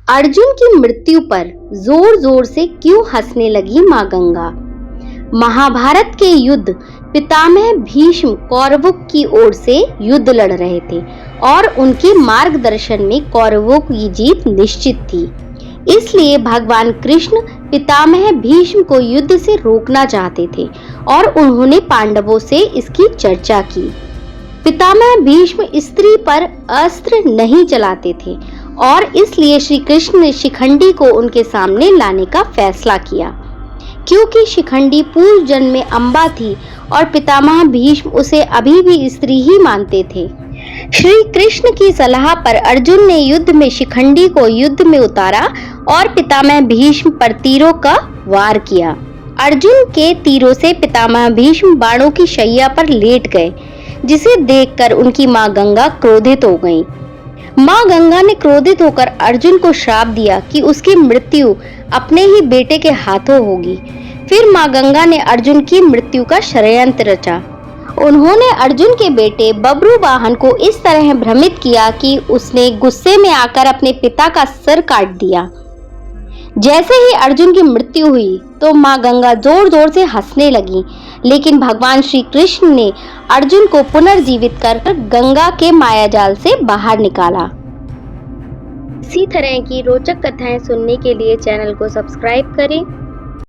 अर्जुन की मृत्यु पर जोर जोर से क्यों हंसने लगी मां गंगा। महाभारत के युद्ध पितामह भीष्म कौरवों की ओर से युद्ध लड़ रहे थे और उनके मार्गदर्शन में कौरवों की जीत निश्चित थी। इसलिए भगवान कृष्ण पितामह भीष्म को युद्ध से रोकना चाहते थे और उन्होंने पांडवों से इसकी चर्चा की। पितामह भीष्म स्त्री पर अस्त्र नहीं चलाते थे और इसलिए श्री कृष्ण ने शिखंडी को उनके सामने लाने का फैसला किया। क्योंकि शिखंडी पूर्व जन्म में अम्बा थी और पितामह भीष्म उसे अभी भी स्त्री ही मानते थे। श्री कृष्ण की सलाह पर अर्जुन ने युद्ध में शिखंडी को युद्ध में उतारा और पितामह भीष्म पर तीरों का वार किया। अर्जुन के तीरों से पितामह भीष्म बाणों की शैया पर लेट गए, जिसे देखकर उनकी मां गंगा क्रोधित हो गईं। मां गंगा ने क्रोधित होकर अर्जुन को श्राप दिया कि उसकी मृत्यु अपने ही बेटे के हाथों होगी। फिर मां गंगा ने अर्जुन की मृत्यु का षड्यंत्र रचा। उन्होंने अर्जुन के बेटे बब्रुवाहन को इस तरह भ्रमित किया कि उसने गुस्से में आकर अपने पिता का सिर काट दिया। जैसे ही अर्जुन की मृत्यु हुई तो मां गंगा जोर जोर से हंसने लगी, लेकिन भगवान श्री कृष्ण ने अर्जुन को पुनर्जीवित कर गंगा के मायाजाल से बाहर निकाला। इसी तरह की रोचक कथाएं सुनने के लिए चैनल को सब्सक्राइब करें